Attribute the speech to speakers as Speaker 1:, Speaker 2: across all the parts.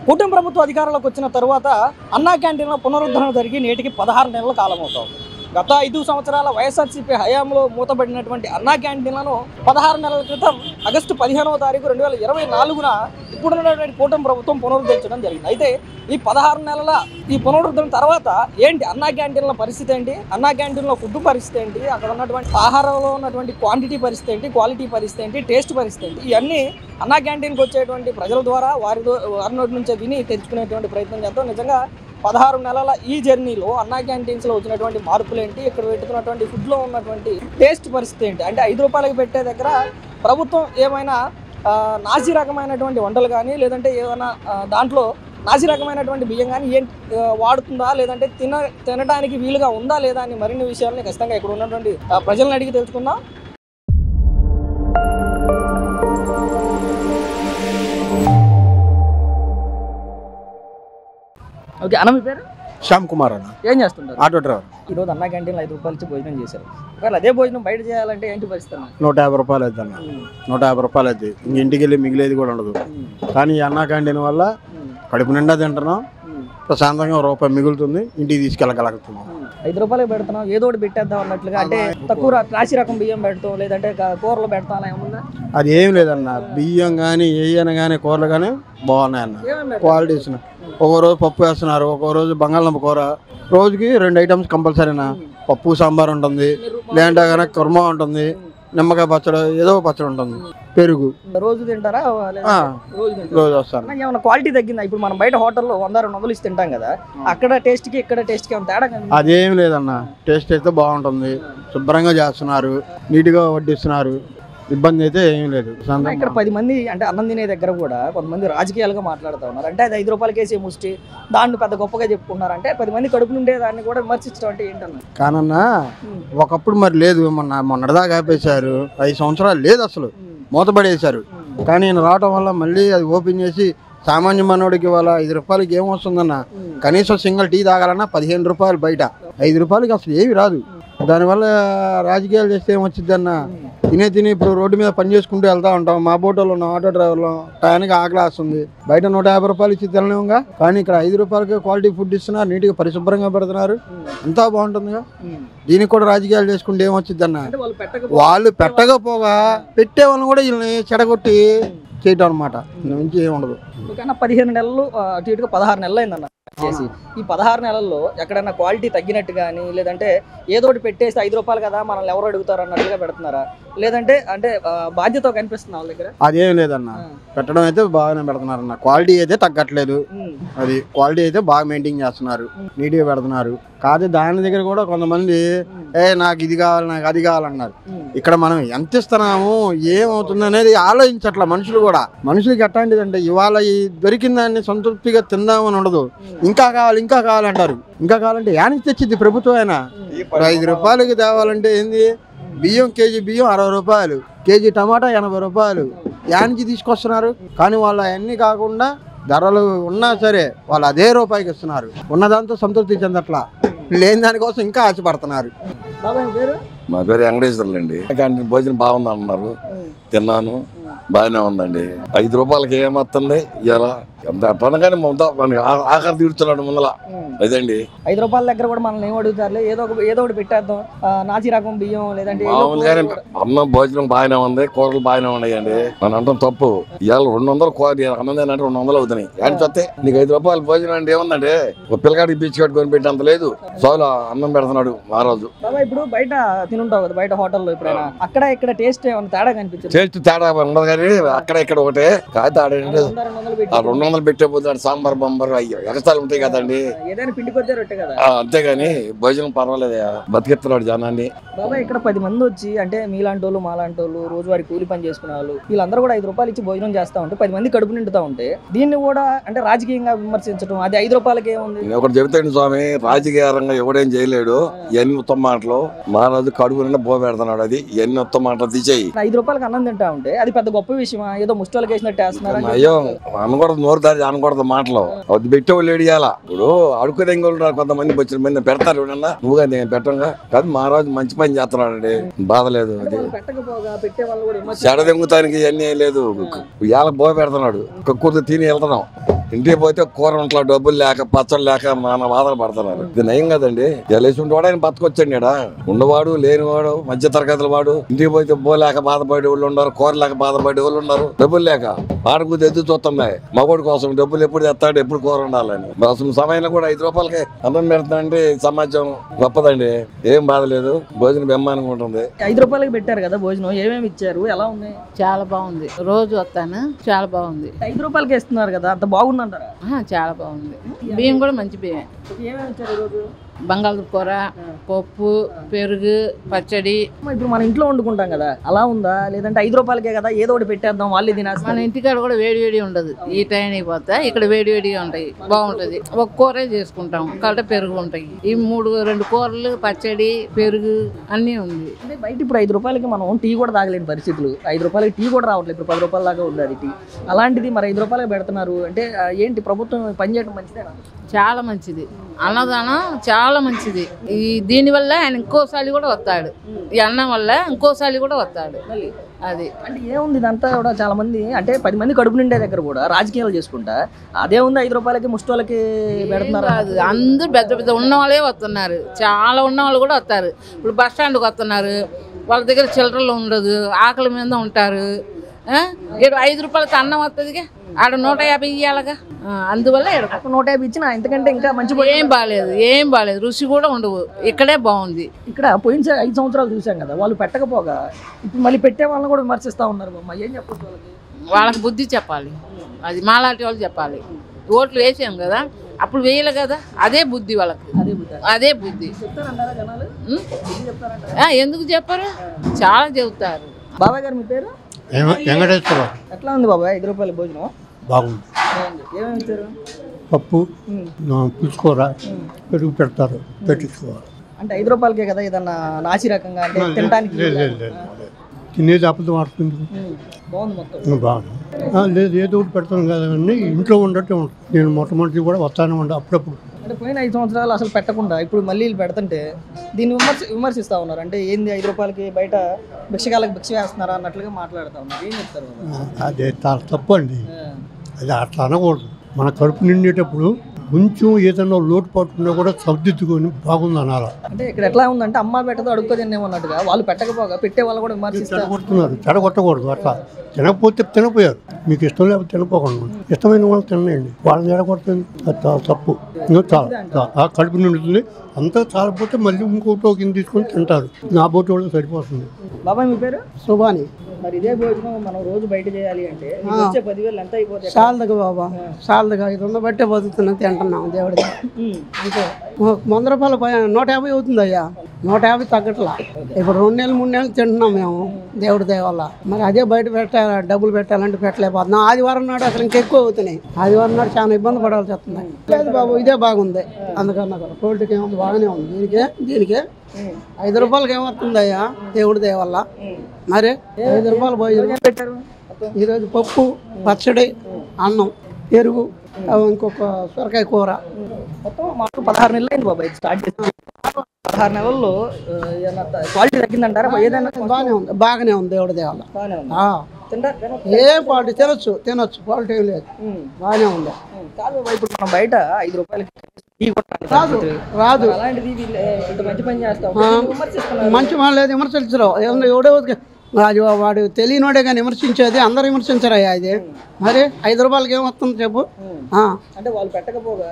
Speaker 1: కూటమి ప్రభుత్వ అధికారంలోకి వచ్చిన తర్వాత అన్నా క్యాంటీన్ల పునరుద్ధరణ జరిగి నేటికి 16 నెలల కాలం అవుతుంది. గత 5 సంవత్సరాల వైఎస్ఆర్సీపీ హయాంలో మూతబడినటువంటి అన్నా క్యాంటీన్లను 16 నెలల క్రితం ఆగస్టు 15వ తారీఖు 2024న ఇప్పుడున్నటువంటి కూటమి ప్రభుత్వం పునరుద్ధరించడం జరిగింది. అయితే ఈ 16 నెలల ఈ పునరుద్ధరణ తర్వాత ఏంటి అన్నా క్యాంటీన్ల పరిస్థితి ఏంటి, అన్నా క్యాంటీన్లో ఫుడ్ పరిస్థితి ఏంటి, అక్కడ ఉన్నటువంటి ఆహారంలో ఉన్నటువంటి క్వాంటిటీ పరిస్థితి ఏంటి, క్వాలిటీ పరిస్థితి ఏంటి, టేస్ట్ పరిస్థితి ఏంటి, ఇవన్నీ అన్నా క్యాంటీన్కి వచ్చేటువంటి ప్రజల ద్వారా వారి నోటి నుంచే విని తెచ్చుకునేటువంటి ప్రయత్నం చేద్దాం. నిజంగా 16 నెలల ఈ జర్నీలో అన్నా క్యాంటీన్స్లో వచ్చినటువంటి మార్పులు ఏంటి, ఇక్కడ పెట్టుకున్నటువంటి ఫుడ్లో ఉన్నటువంటి టేస్ట్ పరిస్థితి ఏంటి, అంటే 5 రూపాయలకి పెట్టే దగ్గర ప్రభుత్వం ఏమైనా నాసి రకమైనటువంటి వంటలు కానీ లేదంటే ఏమైనా దాంట్లో నాసి రకమైనటువంటి బియ్యం కానీ ఏంటి వాడుతుందా, లేదంటే తినడానికి వీలుగా ఉందా లేదా అని మరిన్ని విషయాలని ఖచ్చితంగా ఇక్కడ ఉన్నటువంటి ప్రజలను అడిగి తెలుసుకుందాం. ఓకే అన్న, మీ పేరు?
Speaker 2: శ్యామ్ కుమార్ అన్న.
Speaker 1: ఏం చేస్తుంటారు?
Speaker 2: Auto driver.
Speaker 1: ఈరోజు అన్నా క్యాంటీన్లో 5 రూపాయలు ఇచ్చి భోజనం చేశారు. ఒకవేళ అదే భోజనం బయట చేయాలంటే ఏంటి పరిస్థితి?
Speaker 2: 150 రూపాయలు అవుతుంది అన్న. 150 రూపాయలు అవుతుంది. ఇంక ఇంటికి వెళ్ళి మిగిలేది కూడా ఉండదు. కానీ ఈ అన్నా క్యాంటీన్ వల్ల కడుపు నిండా తింటున్నాం, ప్రశాంతంగా రూపాయి మిగులుతుంది, ఇంటికి తీసుకెళ్ళగలుగుతున్నాం.
Speaker 1: 5 రూపాయలు పెడుతున్నాం, ఏదో ఒకటి పెట్టేద్దాం అన్నట్లుగా, అంటే తక్కువ రాశి రకం బియ్యం పెడతాం లేదంటే కూరలు పెడతాం అలా ఏమన్నా?
Speaker 2: అది ఏం లేదన్న, బియ్యం కానీ ఏయన కానీ కూరలు కానీ బాగున్నాయన్న, క్వాలిటీస్. ఒక్కో రోజు పప్పు వేస్తున్నారు, ఒక్కో రోజు బంగాళదుంప కూర, రోజుకి 2 ఐటమ్స్ కంపల్సరీనా. పప్పు సాంబార్ ఉంటుంది, లేదంటే కనుక కుర్మా ఉంటుంది, నిమ్మకాయ పచ్చడి, ఏదో పచ్చడి ఉంటుంది, పెరుగు.
Speaker 1: రోజు తింటారా?
Speaker 2: రోజు వస్తాను.
Speaker 1: ఏమన్నా క్వాలిటీ తగ్గిందా? ఇప్పుడు మనం బయట హోటల్లో 100-200 ఇచ్చి తింటాం కదా, అక్కడ టేస్ట్కి ఇక్కడ టేస్ట్కి ఏమైనా తేడా?
Speaker 2: అదేం లేదన్న, టేస్ట్ అయితే బాగుంటుంది, శుభ్రంగా చేస్తున్నారు, నీట్గా వడ్డిస్తున్నారు, ఇబ్బంది అయితే ఏం లేదు.
Speaker 1: ఇక్కడ 10 మంది అంటే అన్నం తినే దగ్గర కూడా కొంతమంది రాజకీయాలుగా మాట్లాడుతూ ఉన్నారు. అంటే అది 5 రూపాయలకేసే ముష్టి దాన్ని పెద్ద గొప్పగా చెప్పుకున్నారు. అంటే 10 మంది కడుపు నుండే దాన్ని కూడా విమర్శించడం అంటే ఏంటన్నా?
Speaker 2: కానన్నా ఒకప్పుడు మరి లేదు, మొన్నటిదాకా ఆపేశారు, 5 సంవత్సరాలు లేదు అసలు, మూతపడేశారు. కానీ నేను రావటం వల్ల మళ్ళీ అది ఓపెన్ చేసి సామాన్య మనోడికి వాళ్ళ 5 రూపాయలకి ఏమొస్తుందన్న, కనీసం సింగిల్ టీ తాగాలన్నా 15 రూపాయలు బయట, 5 రూపాయలకి అసలు ఏమి రాదు. దానివల్ల రాజకీయాలు చేస్తే ఏమొచ్చింది అన్న, తిని ఇప్పుడు రోడ్డు మీద పని చేసుకుంటూ వెళ్తూ ఉంటాం. మా బోటోలో ఉన్న ఆటో డ్రైవర్లో టయానికి ఆకలి వస్తుంది, బయట 150 రూపాయలు ఇచ్చి తినలేముగా, కానీ ఇక్కడ 5 రూపాయలకి క్వాలిటీ ఫుడ్ ఇస్తున్నారు, నీట్గా పరిశుభ్రంగా పెడుతున్నారు, అంతా బాగుంటుందిగా. దీనికి కూడా రాజకీయాలు చేసుకుంటే ఏమొచ్చింది అన్న, వాళ్ళు పెట్టకపోగా పెట్టే వాళ్ళని కూడా వీళ్ళని చెడగొట్టి చేయటం అనమాట, నుంచి ఏమి ఉండదు.
Speaker 1: 15 నెలలు అటు ఇటుగా 16 నెలలు అయిందన్న చేసి. ఈ 16 నెలల్లో ఎక్కడైనా క్వాలిటీ తగ్గినట్టు కానీ లేదంటే ఏదో ఒకటి పెట్టేసి 5 రూపాయలు కదా మనల్ని ఎవరు అడుగుతారు అన్నట్టుగా పెడుతున్నారా, లేదంటే అంటే బాధ్యత కనిపిస్తుంది వాళ్ళ దగ్గర?
Speaker 2: అదేం లేదన్న, పెట్టడం అయితే బాగానే పెడుతున్నారన్న, క్వాలిటీ అయితే తగ్గట్లేదు, అది క్వాలిటీ అయితే బాగా మెయింటైన్ చేస్తున్నారు, నీట్గా పెడుతున్నారు. కాదు దాని దగ్గర కూడా కొంతమంది నాకు ఇది కావాలి నాకు అది కావాలన్నారు. ఇక్కడ మనం ఎంత ఇస్తున్నాము ఏమవుతుంది అనేది ఆలోచించట్ల మనుషులు కూడా. మనుషులకి ఎట్లాంటిదంటే ఇవాళ ఈ దొరికిన దాన్ని సంతృప్తిగా తిందామని ఉండదు, ఇంకా కావాలి ఇంకా కావాలంటారు. ఇంకా కావాలంటే యానికి తెచ్చిద్ది ప్రభుత్వం అయినా. 5 రూపాయలకి తేవాలంటే ఏంది, బియ్యం కేజీ బియ్యం 60 రూపాయలు, కేజీ టమాటా 80 రూపాయలు, యానికి తీసుకొస్తున్నారు. కానీ వాళ్ళు అవన్నీ కాకుండా ధరలు ఉన్నా సరే వాళ్ళు అదే రూపాయికి ఇస్తున్నారు, ఉన్నదాంతో సంతృప్తి చెందట్లా, లేని దానికోసం ఇంకా ఆశపడుతున్నారు.
Speaker 3: మా పేరు వెంకటేశ్వర్లు అండి. క్యాంటీన్ భోజనం బాగుంది అన్నారు, తిన్నాను, బాగానే ఉందండి. 5 రూపాయలకి ఏమవుతుంది ఇలా ఎంత అనగానే ఆఖరి తీర్చున్నాడు ముందల అదండి.
Speaker 1: 5 రూపాయల దగ్గర కూడా మనల్ని ఏం అడుగుతారు, ఏదో ఒకటి పెట్టేద్దాం, నాచి రకం బియ్యం లేదంటే
Speaker 3: మామూలుగానే అన్నం భోజనం బాగానే ఉంది, కూరలు బాగానే ఉన్నాయండి. మనం అంటాం తప్పు. ఇవాళ 200 కూర అన్నం అంటే 200 అవుతున్నాయి. అని చూస్తే నీకు 5 రూపాయలు భోజనం అంటే ఏముందంటే ఒక పిల్లగాడికి బీచ్ కట్టుకొని పెట్టేంత లేదు, సోలో అన్నం పెడుతున్నాడు మహారాజు.
Speaker 1: ఇప్పుడు బయట తినుంటావు కదా, బయట హోటల్లో ఎప్పుడైనా అక్కడ ఇక్కడ టేస్ట్ ఏమైనా తేడా కనిపించింది?
Speaker 3: టేస్ట్ తేడా ఉండదు కానీ అక్కడ ఇక్కడ ఒకటే కాదు. 200 పెట్టే పోతాడు సాంబార్ బొంబారు అయ్యో ఎగస్తాలు ఉంటాయి కదండి, అంతేగాని భోజనం పర్వాలేదు, బతికెత్తున్నాడు జనాన్ని.
Speaker 1: బాబా ఇక్కడ 10 మంది వచ్చి అంటే మీలాంటి వాళ్ళు మాలాంటి వాళ్ళు రోజువారి కూలి పని చేసుకునే వాళ్ళు వీళ్ళందరూ కూడా 5 రూపాయలు ఇచ్చి భోజనం చేస్తా ఉంటే 10 మంది కడుపు నిండుతా ఉంటే దీన్ని కూడా అంటే రాజకీయంగా విమర్శించడం, అది 5 రూపాయలకి ఏముంది?
Speaker 3: నేను ఒకటి చెబుతాను స్వామి, రాజకీయంగా ఎవడేం చేయలేడు. ఎన్ని ఉత్తమ మాటలు, మహారాజు కడుపు నిండా బో పెడుతున్నాడు, అది ఎన్ని ఉత్తమ మాటలు తీసేయి.
Speaker 1: 5 రూపాయలకి అన్నం తింటా ఉంటే అది పెద్ద గొప్ప విషయమా? ఏదో ముష్టోళ్ళకి వేసినట్టు వేస్తున్నారు.
Speaker 3: అయ్యో అనకూడదు, నోరు దారి అనకూడదు మాటలు, అది పెట్టేవాళ్ళు ఏడియాల. ఇప్పుడు అడుకునే కొంతమంది వచ్చిన మంది పెడతారు, నువ్వుగా నేను పెట్టంగా కాదు, మహారాజు మంచి పని చేస్తున్నాడు అండి, బాధ లేదు. అది చెడ దెంగుతానికి అన్నీ లేదు, ఇవాళ బో పెడుతున్నాడు, కక్కుర్తి తిని వెళ్తున్నాం. ఇంటికి పోతే కూర ఇంట్లో డబ్బులు లేక పచ్చళ్ళు లేక నాన్న బాధలు పడుతున్నారు. ఇది నయం కదండి. లేచి వాడు ఆయన బతకొచ్చండి. ఇక్కడ ఉండవాడు లేనివాడు మధ్య తరగతుల వాడు ఇంటికి పోతే లేక బాధపడే వాళ్ళు ఉన్నారు, కూర లేక బాధపడే వాళ్ళు ఉన్నారు, డబ్బులు లేక ఆడకు ఎద్దు చూస్తున్నాయి. మగోడి కోసం డబ్బులు ఎప్పుడు తెస్తాడు, ఎప్పుడు కూర ఉండాలని. సమయంలో కూడా 5 రూపాయలకి అన్నం పెడతానంటే సమాజం గొప్పదండి. ఏం బాధ లేదు, భోజనం బెమ్మానంగా ఉంటుంది.
Speaker 1: 5 రూపాయలకి పెట్టారు కదా భోజనం, ఏమేమి ఇచ్చారు, ఎలా ఉంది?
Speaker 4: చాలా బాగుంది, రోజు వస్తాను, చాలా బాగుంది.
Speaker 1: 5 రూపాయలకి ఇస్తున్నారు కదా, అంత బాగుందంటారా?
Speaker 4: చాలా బాగుంది. బియ్యం కూడా మంచి బియ్యమే.
Speaker 1: ఏమేమి ఇచ్చారు ఈరోజు?
Speaker 4: బంగాళదుంప కూర, పప్పు, పెరుగు, పచ్చడి.
Speaker 1: ఇప్పుడు మన ఇంట్లో వండుకుంటాం కదా, అలా ఉందా? లేదంటే 5 రూపాయలకే కదా ఏదో ఒకటి పెట్టేద్దాం వాళ్ళే తినేస్తాం.
Speaker 4: మన ఇంటికాడ కూడా వేడి వేడి ఉండదు. ఈ టైం అయిపోతే ఇక్కడ వేడి వేడిగా ఉంటాయి, బాగుంటది. ఒక కూరే చేసుకుంటాం కాబట్టి పెరుగు ఉంటాయి. ఈ 2 కూరలు, పచ్చడి, పెరుగు అన్నీ ఉంది.
Speaker 1: అంటే బయట ఇప్పుడు 5 రూపాయలకి మనం టీ కూడా తాగలేని పరిస్థితులు. 5 రూపాయలకి టీ కూడా రావట్లేదు. ఇప్పుడు 10 రూపాయల దాకా ఉంది అది టీ. అలాంటిది మరి 5 రూపాయలకి పెడుతున్నారు అంటే ఏంటి, ప్రభుత్వం పనిచేయడం మంచిదేనా?
Speaker 4: చాలా మంచిది, అన్నదానం చాలా మంచిది. దీనివల్ల ఆయన ఇంకోసారి కూడా వస్తాడు. ఈ అన్నం వల్ల ఇంకోసారి కూడా వస్తాడు. అది
Speaker 1: అంటే ఏముంది ఇదంతా కూడా చాలా మంది అంటే 10 మంది కడుపు నిండే దగ్గర కూడా రాజకీయాలు చేసుకుంటా అదే ఉంది. 5 రూపాయలకి ముష్టోళ్ళకి పెడుతున్నారు.
Speaker 4: అందరూ పెద్ద పెద్ద ఉన్న వాళ్ళే వస్తున్నారు, చాలా ఉన్న వాళ్ళు కూడా వస్తారు. ఇప్పుడు బస్ స్టాండ్కి వస్తున్నారు, వాళ్ళ దగ్గర చిల్లరలు ఉండదు, ఆకలి మీద ఉంటారు. 5 రూపాయలకి అన్నం వస్తుంది, ఆడ 150 ఇవ్వాలగా. అందువల్ల
Speaker 1: 150 ఇచ్చిన ఇంతకంటే ఇంకా మంచి
Speaker 4: ఏం బాగాలేదు, రుచి కూడా ఉండవు. ఇక్కడే బాగుంది.
Speaker 1: ఇక్కడ పోయిన 5 సంవత్సరాలు చూసాం కదా, వాళ్ళు పెట్టకపోగా ఇప్పుడు మళ్ళీ పెట్టే వాళ్ళని కూడా విమర్శిస్తా ఉన్నారు. అమ్మ ఏం చెప్పొచ్చు
Speaker 4: వాళ్ళకి బుద్ధి చెప్పాలి, అది మాలాంటి వాళ్ళు చెప్పాలి. ఓట్లు వేసాం కదా, అప్పుడు వేయలే కదా, అదే బుద్ధి వాళ్ళకి, అదే బుద్ధి. ఎందుకు చెప్పరు, చాలా చెబుతారు.
Speaker 1: బాబాయ్ గారు మీ పేరు?
Speaker 5: వెంకటేశ్వరరావు.
Speaker 1: ఎట్లా ఉంది బాబాయ్ 5 రూపాయల భోజనం?
Speaker 5: బాగుంది.
Speaker 1: ఏమేమి ఇచ్చారు?
Speaker 5: పప్పు, పులుసుకూర, పెరుగు పెడతారు, పెట్టించుకోవాలి.
Speaker 1: అంటే 5 రూపాయలకే కదా ఏదన్నా నాసి రకంగా అంటే తినడానికి
Speaker 5: తినేది అబద్ధం ఆడుతుంది.
Speaker 1: బాగుంది మొత్తం.
Speaker 5: బాగుంది. లేదు ఏదో ఒకటి పెడతాను కదా అని ఇంట్లో ఉండటే ఉంటుంది. నేను మొట్టమొదటి కూడా వస్తానే ఉండే అప్పుడప్పుడు.
Speaker 1: అంటే పోయిన 5 సంవత్సరాలు అసలు పెట్టకుండా ఇప్పుడు మళ్ళీ పెడుతుంటే దీన్ని విమర్శిస్తూ ఉన్నారు. అంటే ఏంది 5 రూపాయలకి బయట భిక్షగాలకు భిక్ష వేస్తున్నారా అన్నట్లుగా మాట్లాడుతూ ఉన్నారు. ఏం చెప్తారు?
Speaker 5: అదే చాలా తప్పు అండి. అది అట్లా అనకూడదు. మన కడుపు నిండేటప్పుడు కొంచెం ఏదైనా లోటుపాటు ఉన్నా కూడా సర్దిద్దుకొని బాగుంది అనాలా.
Speaker 1: అంటే ఇక్కడ ఎట్లా ఉందంటే అమ్మ పెట్టదో అడుక్కో తినేమన్నట్టుగా వాళ్ళు పెట్టకపోగా పెట్టే వాళ్ళు కూడా
Speaker 5: చెడగొడుతున్నారు. చెడగొట్టకూడదు. అట్లా తినకపోతే తినపోయారు. మీకు ఇష్టం లేకపోతే తినపోకుండా ఇష్టమైన వాళ్ళు తినండి. వాళ్ళని చెడగొడుతుంది, అది చాలా తప్పు. చాలా కడుపు నిండుతుంది. అంతా చాలకపోతే మళ్ళీ ఇంకో కింద తీసుకొని తింటారు. నా బోటి వాళ్ళు సరిపోతుంది.
Speaker 1: బాబాయ్ మీ పేరు?
Speaker 6: సుబాని.
Speaker 1: మరి ఇదే భోజనం మనం రోజు బయట చేయాలి అంటే వచ్చే 10,000 ఎంత అయిపోతుంది?
Speaker 6: చాలదుగా బాబా, చాలదుగా. 500 బట్టే బతుకుతున్నాం, తింటున్నాం దేవుడి అంటే 100 రూపాయలు 150 అవుతుంది అయ్యా. 150 తగ్గట్లా. ఇప్పుడు 2 నెలలు 3 నెలలు తింటున్నాం మేము దేవుడి దయ వల్ల. మరి అదే బయట డబ్బులు పెట్టాలంటే పెట్టలేకపోతున్నాం. ఆదివారం నాడు అసలు ఇంకెక్కువ అవుతున్నాయి. ఆదివారం నాడు చాలా ఇబ్బంది పడాల్సి వస్తుంది. లేదు బాబు, ఇదే బాగుంది. అందుకన్నా క్వాలిటీకి ఏముంది, బాగానే ఉంది. దీనికే 5 రూపాయలకి ఏమవుతుంది అయ్యా దేవుడి దయ వల్ల. మరి 5 రూపాయలు భోజనం పెట్టారు. ఈరోజు పప్పు, పచ్చడి, అన్నం, పెరుగు, ఇంకొక సొరకాయ కూర.
Speaker 1: మొత్తం మాకు 16 నెలలు అయింది బాబాయ్ స్టార్ట్ చేసి. 16 నెలల్లో క్వాలిటీ తగ్గిందంటారా? ఏదైనా
Speaker 6: బాగానే ఉంది దేవుడి దయ వల్ల. ఏం క్వాలిటీ తినొచ్చు, క్వాలిటీ ఏం లేదు, బాగానే ఉంది.
Speaker 1: కాదు ఇప్పుడు మనం బయట 5 రూపాయలకి
Speaker 6: రాదు.
Speaker 1: అలాంటిది మంచి పని చేస్తాం,
Speaker 6: మంచి మాట లేదు, విమర్శించరు. ఎవడో అది వాడు తెలియనోడే కానీ విమర్శించేది. అందరూ విమర్శించరయ్యా ఇది. మరి 5 రూపాయలకి ఏమొస్తుంది చెప్పు.
Speaker 1: అంటే వాళ్ళు పెట్టకపోగా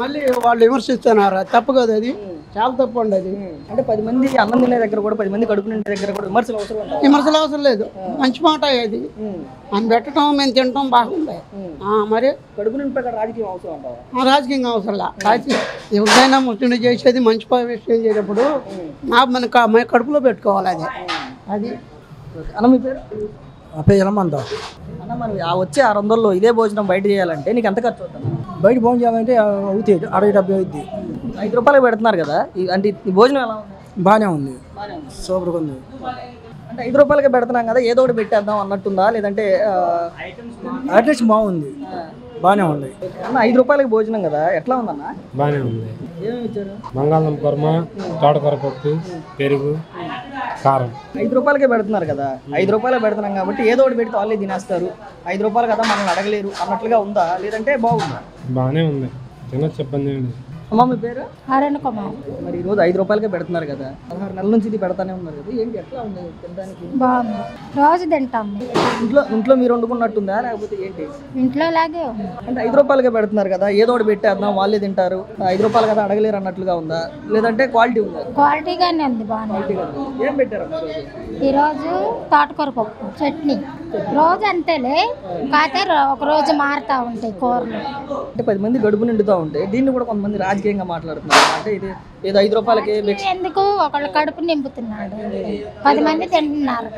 Speaker 6: మళ్ళీ వాళ్ళు విమర్శిస్తున్నారు. తప్పు కదా, అది చాలా తప్పు అండి అది.
Speaker 1: అంటే 10 మంది అన్నం తినే దగ్గర కూడా 10 మంది కడుపు నిండే దగ్గర కూడా
Speaker 6: విమర్శలు అవసరం లేదు. మంచి మాట అది. మనం పెట్టడం, మేము తినటం బాగుంది. మరి
Speaker 1: కడుపు నింపే రాజకీయం అవసరం అంటావా?
Speaker 6: రాజకీయం అవసరంలా. రాజకీయం ఎవరికైనా ముస్లిం చేసేది మంచి విషయం చేసేటప్పుడు మన కడుపులో పెట్టుకోవాలి. అది
Speaker 1: అన్న మీ పేరు?
Speaker 6: ఎలమందా.
Speaker 1: అన్న మనం వచ్చే 600లో ఇదే భోజనం బయట చేయాలంటే నీకు ఎంత ఖర్చు అవుతుంది?
Speaker 6: బయట భోజనం చేయాలంటే అవుతాయి 60-70 అవుద్ది.
Speaker 1: 5 రూపాయలకు పెడుతున్నారు కదా, అంటే ఈ భోజనం ఎలా ఉంది?
Speaker 6: బాగానే ఉంది, సూపర్గా ఉంది.
Speaker 1: అంటే 5 రూపాయలకే పెడుతున్నాం కదా, ఏదో ఒకటి పెట్టేద్దాం అన్నట్టుందా? లేదంటే
Speaker 6: ఐటమ్స్ బాగుంది, బాగానే ఉంది.
Speaker 1: అన్న 5 రూపాయలకి భోజనం కదా, ఎట్లా ఉందన్న?
Speaker 7: బాగానే ఉంది.
Speaker 1: ఏమేమి ఇచ్చారు?
Speaker 7: బంగాళదుంప కుర్మ, తోటకూర పప్పు, పెరుగు,
Speaker 5: కారం
Speaker 1: 5 రూపాయలకే పెడుతున్నారు కదా, 5 రూపాయలే పెడుతున్నాం కాబట్టి ఏదో ఒకటి పెడితే వాళ్ళే తినేస్తారు, 5 రూపాయలు కదా మనల్ని అడగలేరు అన్నట్లుగా ఉందా, లేదంటే బాగుందా?
Speaker 5: బాగానే ఉంది, తినొచ్చు, ఇబ్బంది ఏమి లేదు.
Speaker 1: అమ్మ మీ పేరు?
Speaker 7: అరుణ్ కుమార్.
Speaker 1: మరి ఈ రోజు 5 రూపాయలకే పెడుతున్నారు కదా, 16 నెలల నుంచి ఇది పెడతానే ఉన్నారు కదా, ఏంటి ఎట్లా ఉంది తినడానికి?
Speaker 7: బాగుంది, రోజు తింటాం.
Speaker 1: ఇంట్లో మీరు వండుకున్నట్టుందా లేకపోతే ఏంటి?
Speaker 7: ఇంట్లో లాగే
Speaker 1: అంటే 5 రూపాయలకే పెడుతున్నారు కదా, ఏదో ఒకటి పెట్టేద్దాం వాళ్ళే తింటారు, 5 రూపాయలు కదా అడగలేరు అన్నట్లుగా ఉందా, లేదంటే క్వాలిటీ ఉందా?
Speaker 7: క్వాలిటీగానే ఉంది, బాగుంది.
Speaker 1: ఏం పెట్టారు
Speaker 7: ఈరోజు తోటకూర పప్పు చట్నీ, రోజు అంతేలే, కాకపోతే ఒక రోజు మారుతా ఉంటాయి కూరలు.
Speaker 1: అంటే 10 మంది గడుపు నిండుతూ ఉంటే దీన్ని కూడా కొంతమంది రాజకీయంగా మాట్లాడుతున్నారు, అంటే ఇది ఏదో 5 రూపాయలకి
Speaker 7: ఎందుకు ఒకళ్ళ కడుపు నింపుతున్నాడు, 10 మంది తింటున్నారు.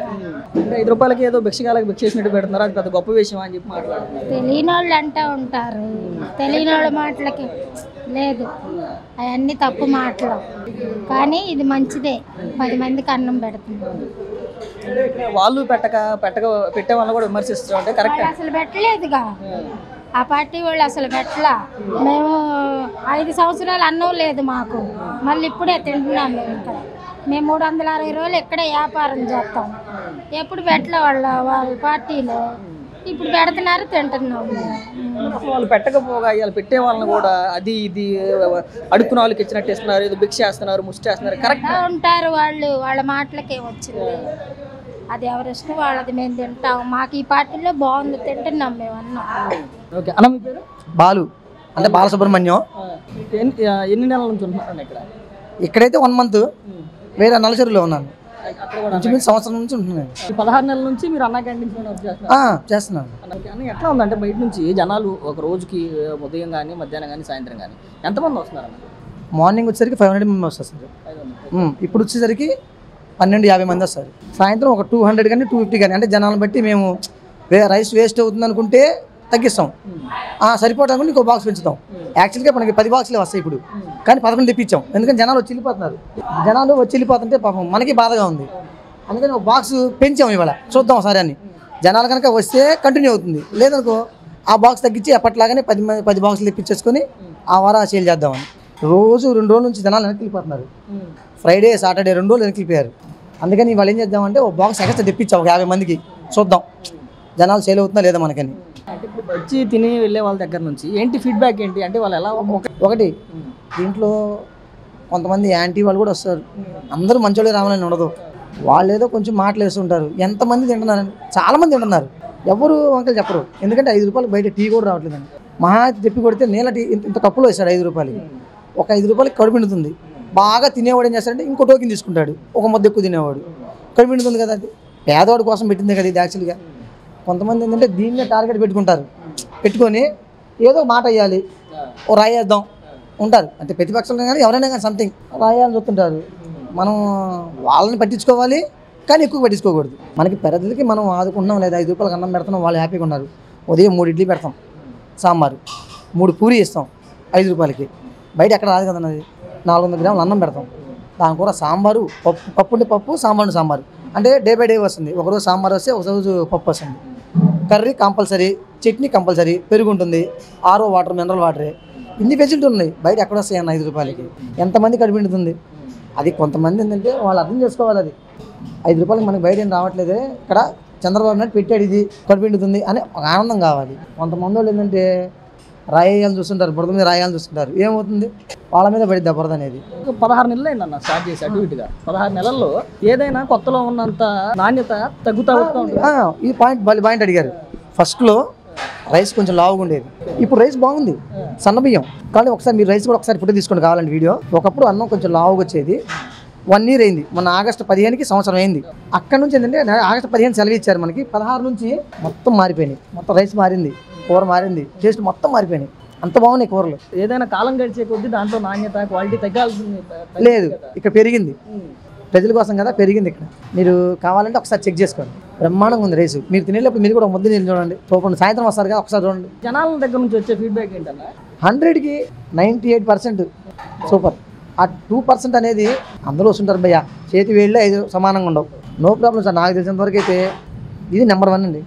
Speaker 1: అంటే 5 రూపాయలకి ఏదో భిక్షగాలకు భిక్ష చేసినట్టు పెడుతున్నారు, అది పెద్ద గొప్ప విషయం అని చెప్పి మాట్లాడుతున్నారు.
Speaker 7: తెలియని వాళ్ళు అంటూ ఉంటారు, తెలియని వాళ్ళ మాటలకి లేదు, అవన్నీ తప్పు మాటలు, కానీ ఇది మంచిదే, 10 మందికి అన్నం పెడుతుంది.
Speaker 1: వాళ్ళు పెట్టే వాళ్ళని కూడా విమర్శిస్తూ ఉంటే కరెక్ట్.
Speaker 7: అసలు పెట్టలేదుగా, ఆ పార్టీ వాళ్ళు అసలు పెట్టలా. మేము 5 సంవత్సరాలు అన్నం లేదు మాకు, మళ్ళీ ఇప్పుడే తింటున్నాం. మేము ఇక్కడ మేము 360 రోజులు ఇక్కడే వ్యాపారం చేస్తాం, ఎప్పుడు పెట్టలే వాళ్ళ పార్టీలో, ఇప్పుడు పెడుతున్నారు, తింటున్నాం.
Speaker 1: వాళ్ళు పెట్టకపోగా వాళ్ళు పెట్టే వాళ్ళని కూడా అది ఇది అడుక్కున్న వాళ్ళకి ఇచ్చినట్టు ఇస్తున్నారు, ఏదో భిక్ష చేస్తున్నారు, ముష్టి చేస్తున్నారు, కరెక్ట్
Speaker 7: ఉంటారు వాళ్ళు, వాళ్ళ మాటలకే వచ్చింది, అది ఎవరి ఇష్టం వాళ్ళది, మేము తింటాం, మాకు ఈ పార్టీలో బాగుంది, తింటున్నాం మేము అన్నాం.
Speaker 1: ఓకే అన్న మీ పేరు?
Speaker 8: బాలు అంటే బాలసుబ్రహ్మణ్యం.
Speaker 1: ఎన్ని నెలల నుంచి ఉంటున్నాను ఇక్కడ?
Speaker 8: ఇక్కడైతే 1 మంత్, వేరే నలసరిలో ఉన్నాను, సంవత్సరం నుంచి ఉంటున్నాను.
Speaker 1: 16 నెలల నుంచి మీరు అన్నా క్యాంటీన్స్
Speaker 8: చేస్తున్నాను.
Speaker 1: ఎట్లా ఉందంటే బయట నుంచి జనాలు ఒక రోజుకి ఉదయం కానీ మధ్యాహ్నం కానీ సాయంత్రం కానీ ఎంతమంది వస్తున్నారు అన్న?
Speaker 8: మార్నింగ్ వచ్చేసరికి 500 మంది వస్తారు సార్, ఇప్పుడు వచ్చేసరికి 1250 మంది వస్తారు. సాయంత్రం ఒక 200 కానీ 250 కానీ, అంటే జనాలను బట్టి మేము రైస్ వేస్ట్ అవుతుంది అనుకుంటే తగ్గిస్తాం, సరిపోవడం అనుకుంటే ఇంకో బాక్స్ పెంచుతాం. యాక్చువల్గా మనకి 10 బాక్సులే వస్తాయి ఇప్పుడు, కానీ 11 తెప్పించాం, ఎందుకంటే జనాలు వచ్చి వెళ్ళిపోతున్నారు. జనాలు వచ్చి వెళ్ళిపోతుంటే పాపం మనకి బాధగా ఉంది, అందుకని ఒక బాక్స్ పెంచాం ఇవాళ, చూద్దాం ఒకసారి అని. జనాలు కనుక వస్తే కంటిన్యూ అవుతుంది, లేదనుకో ఆ బాక్స్ తగ్గించి ఎప్పట్లాగానే 10 బాక్సులు తెప్పించేసుకొని ఆ వారం సేల్ చేద్దామని. రోజు 2 రోజుల నుంచి జనాలు వెనక్కి వెళ్ళిపోతున్నారు, ఫ్రైడే సాటర్డే 2 రోజులు వెనక్కి వెళ్ళిపోయారు. అందుకని వాళ్ళు ఏం చేద్దామంటే ఒక బాక్స్ ఎక్స్ట్రా తెప్పించాం, ఒక 50 మందికి, చూద్దాం జనాలు సేల్ అవుతుందా లేదా మనకని.
Speaker 1: వచ్చి తిని వెళ్ళే వాళ్ళ దగ్గర నుంచి ఏంటి ఫీడ్బ్యాక్ ఏంటి అంటే వాళ్ళు ఎలా?
Speaker 8: ఒకటి దీంట్లో కొంతమంది యాంటీ వాళ్ళు కూడా వస్తారు, అందరూ మంచోళ్ళే రావాలని ఉండదు, వాళ్ళు ఏదో కొంచెం మాటలు వేస్తుంటారు. ఎంతమంది తింటున్నారని, చాలామంది తింటున్నారు, ఎవరు వంకలు చెప్పరు, ఎందుకంటే 5 రూపాయలు బయట టీ కూడా రావట్లేదండి. మహా తెప్పి కొడితే నీళ్ళ టీ ఇంత కప్పులో వేస్తాడు 5 రూపాయలకి, ఒక 5 రూపాయలకి కడుపు నిండుతుంది. బాగా తినేవాడు ఏం చేస్తాడంటే ఇంకో టోకెన్ తీసుకుంటాడు, ఒక ముద్ద ఎక్కువ తినేవాడు, కడుపు నిండుతుంది కదా, అది పేదవాడి కోసం పెట్టింది కదా ఇది యాక్చువల్గా. కొంతమంది ఏంటంటే దీన్నే టార్గెట్ పెట్టుకొని ఏదో మాట వేయాలి, ఓ రాయేద్దాం ఉంటారు, అంటే ప్రతిపక్షంలో కానీ ఎవరైనా కానీ సంథింగ్ రాయాలని చూస్తుంటారు. మనం వాళ్ళని పట్టించుకోవాలి, కానీ ఎక్కువ పట్టించుకోకూడదు. మనకి పెద్దలకి మనం ఆదుకుంటున్నాం లేదా 5 రూపాయలకి అన్నం పెడుతున్నాం, వాళ్ళు హ్యాపీగా ఉన్నారు. ఉదయం 3 ఇడ్లీ పెడతాం, సాంబారు, 3 పూరి ఇస్తాం 5 రూపాయలకి, బయట ఎక్కడ రాదు కదన్నది. 400 గ్రాములు అన్నం పెడతాం, దాని కూర సాంబారు, పప్పు ఉంటే పప్పు, సాంబారు, అంటే డే బై డే వస్తుంది. ఒకరోజు సాంబార్ వస్తే ఒకరోజు పప్పు వస్తుంది, కర్రీ కంపల్సరీ, చట్నీ కంపల్సరీ, పెరుగు ఉంటుంది, ఆరో వాటర్, మినరల్ వాటరే, ఇన్ని ఫెసిలిటీ ఉన్నాయి. బయట ఎక్కడ వస్తాయి అన్న 5 రూపాయలకి? ఎంతమంది కడిపిండుతుంది అది? కొంతమంది ఏంటంటే వాళ్ళు అర్థం చేసుకోవాలి, అది 5 రూపాయలకి మనకి బయట ఏం రావట్లేదే, ఇక్కడ చంద్రబాబు నాయుడు పెట్టాడు, ఇది కడిపిండుతుంది అని ఒక ఆనందం కావాలి. కొంతమంది వాళ్ళు ఏంటంటే రాయాలని చూస్తుంటారు, బురద మీద రాయాలని చూస్తుంటారు, ఏమవుతుంది వాళ్ళ మీద పడిద్ది బురద అనేది.
Speaker 1: 16 నెలలు అయిందన్న స్టార్ట్ చేసి అటు ఇటుగా. 16 నెలల్లో ఏదైనా కొత్తలో ఉన్నంత నాణ్యత తగ్గుతూ ఉంటుంది.
Speaker 8: ఈ పాయింట్ అడిగారు. ఫస్ట్లో రైస్ కొంచెం లావుగా ఉండేది, ఇప్పుడు రైస్ బాగుంది, సన్నబియ్యం. కానీ ఒకసారి మీరు రైస్ కూడా ఒకసారి ఫోటో తీసుకోండి కావాలండి వీడియో. ఒకప్పుడు అన్నం కొంచెం లావుగా వచ్చేది, 1 ఇయర్ అయింది, మొన్న ఆగస్టు 15కి సంవత్సరం అయింది. అక్కడ నుంచి ఏంటంటే ఆగస్టు 15 సెలవు ఇచ్చారు మనకి, 16 నుంచి మొత్తం మారిపోయినాయి, మొత్తం రైస్ మారింది, కూర మారింది, టేస్ట్ మొత్తం మారిపోయినాయి, అంత బాగున్నాయి కూరలు.
Speaker 1: ఏదైనా కాలం గడిచే కొద్దీ దాంట్లో నాణ్యత క్వాలిటీ తగ్గాల్సింది
Speaker 8: లేదు, ఇక్కడ పెరిగింది, ప్రజల కోసం కదా పెరిగింది. ఇక్కడ మీరు కావాలంటే ఒకసారి చెక్ చేసుకోండి, బ్రహ్మాండంగా ఉంది రైసు. మీరు తినేటప్పుడు మీరు కూడా ముద్ద నీళ్ళు చూడండి, చూడండి, సాయంత్రం వస్తారు కదా ఒకసారి చూడండి.
Speaker 1: జనాల దగ్గర నుంచి వచ్చే ఫీడ్బ్యాక్ ఏంటన్నా?
Speaker 8: 100కి 98% సూపర్. ఆ 2% అనేది అందరూ వస్తుంటారు భయ్య, చేతి వేళ్ళే 5 సమానంగా ఉండవు. నో ప్రాబ్లం సార్, నాకు తెలిసినంతవరకు అయితే ఇది నెంబర్ 1 అండి.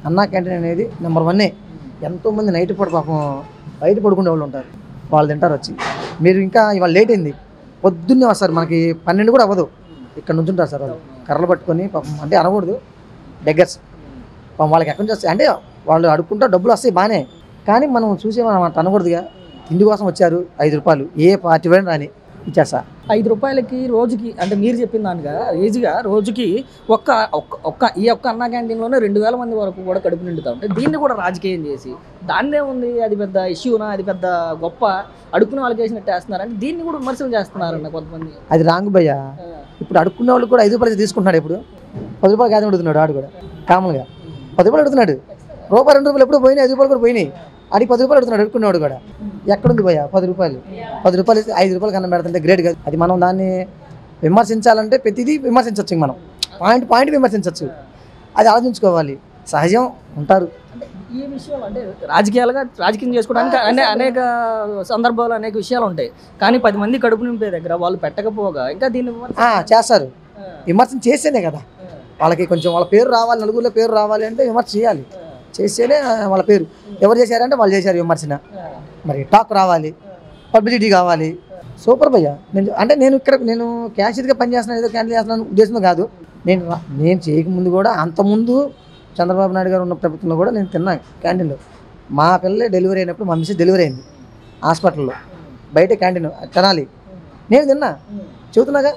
Speaker 8: అన్నా క్యాంటీన్ అనేది నెంబర్ 1. ఎంతోమంది నైట్ పూట పాపం బయట పడుకునే వాళ్ళు ఉంటారు, వాళ్ళు తింటారు వచ్చి. మీరు ఇంకా ఇవాళ లేట్ అయింది, పొద్దున్నే వస్తారు, మనకి 12 కూడా అవ్వదు, ఇక్కడ నుంచి ఉంటారు సార్ వాళ్ళు కర్రలు పట్టుకొని పాపం అంటే అనకూడదు బెగ్గర్స్ పాపం వాళ్ళకి ఎక్కడి నుంచి వస్తాయి అంటే వాళ్ళు అడుక్కుంటా డబ్బులు వస్తాయి బాగానే కానీ మనం చూసే మనం అంత అనకూడదుగా తిండి కోసం వచ్చారు 5 రూపాయలు ఏ పార్టీ అయినా రాని ఇచ్చేస్తా
Speaker 1: 5 రూపాయలకి రోజుకి అంటే మీరు చెప్పిన దానిగా ఈజీగా రోజుకి ఈ ఒక్క అన్నా క్యాంటీన్లోనే 2000 మంది వరకు కూడా కడుపు నిండుతా ఉంటే దీన్ని కూడా రాజకీయం చేసి దాన్నే ఉంది అది పెద్ద ఇష్యూనా అది పెద్ద గొప్ప అడుక్కునే వాళ్ళకి వేసినట్టు వేస్తున్నారంటే దీన్ని కూడా విమర్శలు చేస్తున్నారన్న కొంతమంది.
Speaker 8: అది రాంగ్ భయ్యా. ఇప్పుడు అడుక్కునే వాళ్ళు కూడా 5 రూపాయలు తీసుకుంటున్నాడు. ఇప్పుడు 10 రూపాయలు కాదు అడుగుతున్నాడు ఆడు కూడా కామన్గా 10 రూపాయలు అడుగుతున్నాడు. రూపాయి 2 రూపాయలు ఎప్పుడు పోయినాయి 5 రూపాయలు కూడా పోయినాయి. అది 10 రూపాయలు అడుగుతున్నాడు అడుక్కునేవాడు కూడా. ఎక్కడుంది భయ్యా 10 రూపాయలు 5 రూపాయలు కన్నా పెడుతుంటే గ్రేట్ కాదు. అది మనం దాన్ని విమర్శించాలంటే ప్రతిదీ విమర్శించవచ్చు. మనం పాయింట్ విమర్శించవచ్చు. అది ఆలోచించుకోవాలి. సహజం ఉంటారు.
Speaker 1: ఈ విషయం అంటే రాజకీయం చేసుకోవడానికి అనేక సందర్భాలు అనేక విషయాలు ఉంటాయి. కానీ 10 మంది కడుపు నింపే దగ్గర వాళ్ళు పెట్టకపోగా ఇంకా దీన్ని
Speaker 8: చేస్తారు. విమర్శన చేస్తేనే కదా వాళ్ళకి కొంచెం వాళ్ళ పేరు రావాలి, నలుగురిలో పేరు రావాలి అంటే విమర్శ చేయాలి. చేస్తేనే వాళ్ళ పేరు ఎవరు చేశారంటే వాళ్ళు చేశారు విమర్శన. మరి టాక్ రావాలి, పబ్లిసిటీ కావాలి. సూపర్ భయ్యా. నేను క్యాషియర్గా పనిచేస్తున్నాను ఏదో క్యాన్సిల్ చేస్తున్నాను ఉద్దేశంతో కాదు. నేను చేయకముందు కూడా అంతకుముందు చంద్రబాబు నాయుడు గారు ఉన్న ప్రభుత్వంలో కూడా నేను తిన్నాను క్యాంటీన్లో. మా పిల్లలే డెలివరీ అయినప్పుడు మా మిస్సెస్ డెలివరీ అయింది హాస్పిటల్లో. బయట క్యాంటీన్ తినాలి. నేను తిన్నా చెబుతున్నాగా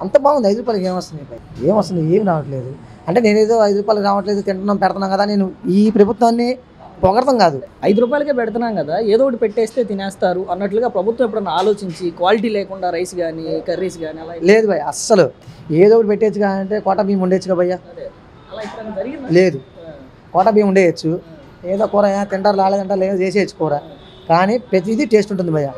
Speaker 8: అంత బాగుంది. 5 రూపాయలకి ఏమొస్తుంది ఏమి రావట్లేదు. అంటే నేనేదో 5 రూపాయలు రావట్లేదు తింటున్నాం పెడుతున్నాం కదా నేను ఈ ప్రభుత్వాన్ని పొగడతాం కాదు.
Speaker 1: 5 రూపాయలకే పెడుతున్నాం కదా ఏదో ఒకటి పెట్టేస్తే తినేస్తారు అన్నట్లుగా ప్రభుత్వం ఎప్పుడన్నా ఆలోచించి క్వాలిటీ లేకుండా రైస్ కానీ కర్రీస్ కానీ అలా
Speaker 8: లేదు భయ్య. అస్సలు ఏదో ఒకటి పెట్టేచ్చు అంటే కోటా బియ్యం ఉండేచ్చుగా భయ్యా. లేదు కోటా బియ్యం ఉండేయచ్చు. ఏదో కూర తింటారు రాలేదంటారు లేదో చేసేయచ్చు కూర. కానీ ప్రతిదీ టేస్ట్ ఉంటుంది భయ్య.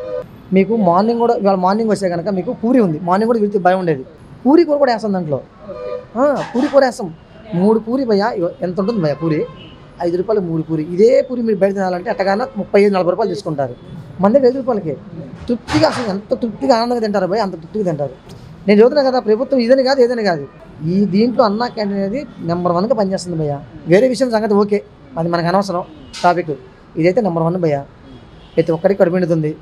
Speaker 8: మీకు మార్నింగ్ కూడా ఇవాళ మార్నింగ్ వస్తే కనుక మీకు పూరి ఉంది. మార్నింగ్ కూడా వీళ్ళకి భయం ఉండేది. పూరి కూర కూడా వేస్తాం దాంట్లో. పూరి కూర వేస్తాం. 3 పూరి భయ్య ఎంత ఉంటుంది భయ్య పూరి 5 రూపాయలు 3 పూరి. ఇదే పూరి మీరు బయట తినాలంటే అట్టగానే 35-40 రూపాయలు తీసుకుంటారు. మన దగ్గర 5 రూపాయలకే తృప్తిగా అసలు ఎంత తృప్తిగా ఆనందంగా తింటారు భయ్య అంత తృప్తిగా తింటారు. నేను చదువుతున్నా కదా ప్రభుత్వం ఇదని కాదు ఏదని కాదు. ఈ దీంట్లో అన్నా క్యాంటీన్ అనేది నెంబర్ 1గా పనిచేస్తుంది భయ్య. వేరే విషయం సంగతి ఓకే అది మనకు అనవసరం టాపిక్. ఇదైతే నెంబర్ 1 భయ్య. ప్రతి ఒక్కరికి కడుపు నిండుతుంది.